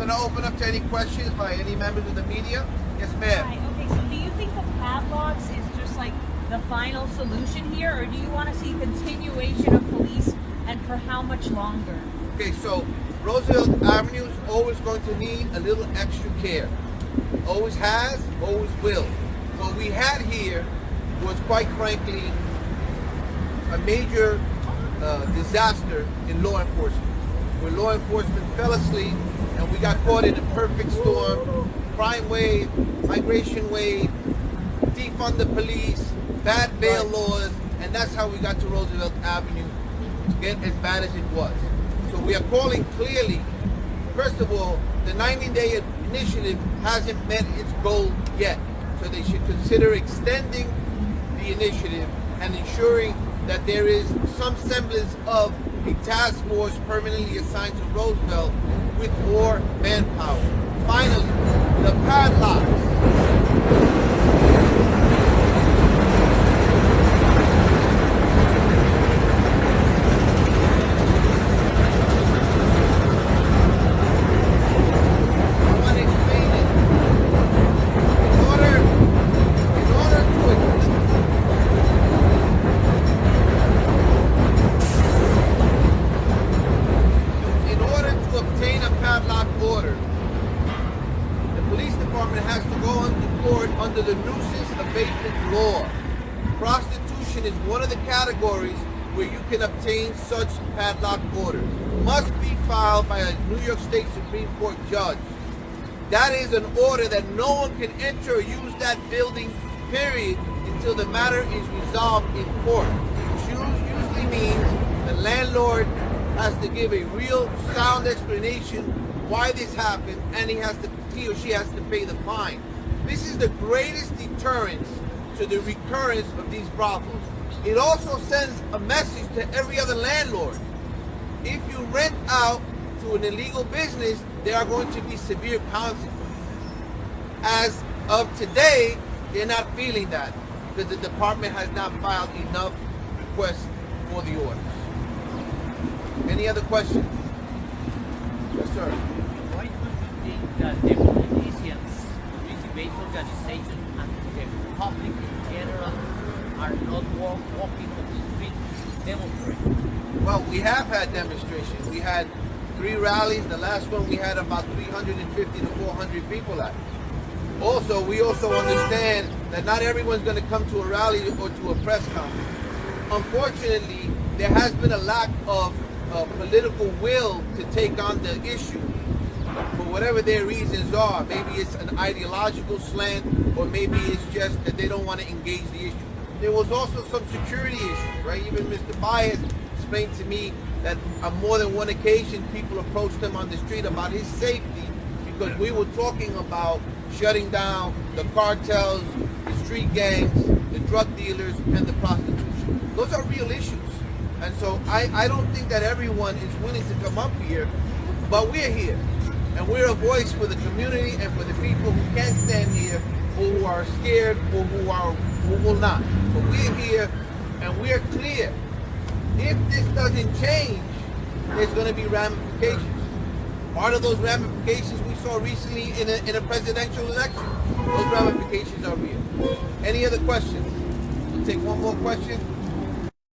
going to open up to any questions by any members of the media. Yes, ma'am. Hi. Okay, so do you think the padlocks is just like the final solution here, or do you want to see continuation of police, and for how much longer? Okay, so Roosevelt Avenue is always going to need a little extra care. Always has, always will. What we had here was, quite frankly, a major disaster in law enforcement, where law enforcement fell asleep and we got caught in a perfect storm, crime wave, migration wave, defund the police, bad bail laws, and that's how we got to Roosevelt Avenue to get as bad as it was. So we are calling clearly, first of all, the 90-day initiative hasn't met its goal yet. So they should consider extending the initiative and ensuring that there is some semblance of a task force permanently assigned to Roosevelt with more manpower. Finally, the padlocks. Under the nuisance abatement law. Prostitution is one of the categories where you can obtain such padlock orders. Must be filed by a New York State Supreme Court judge. That is an order that no one can enter or use that building, period, until the matter is resolved in court. Which usually means the landlord has to give a real sound explanation why this happened, and he or she has to pay the fine. This is the greatest deterrence to the recurrence of these brothels. It also sends a message to every other landlord. If you rent out to an illegal business, there are going to be severe consequences. As of today, they're not feeling that because the department has not filed enough requests for the orders. Any other questions? Yes, sir. Why do you think that the politicians, base organizations, and the public in general are not walking on the streets demonstrating? Well, we have had demonstrations. We had 3 rallies. The last one we had about 350 to 400 people at. Also, we also understand that not everyone's going to come to a rally or to a press conference. Unfortunately, there has been a lack of political will to take on the issue. For whatever their reasons are, maybe it's an ideological slant, or maybe it's just that they don't want to engage the issue. There was also some security issues, right? Even Mr. Baez explained to me that on more than one occasion, people approached him on the street about his safety because we were talking about shutting down the cartels, the street gangs, the drug dealers, and the prostitution. Those are real issues. And so I don't think that everyone is willing to come up here, but we're here. And we're a voice for the community and for the people who can't stand here, or who are scared, or who will not. But we're here, and we're clear. If this doesn't change, there's going to be ramifications. Part of those ramifications we saw recently in a presidential election. Those ramifications are real. Any other questions? We'll take one more question.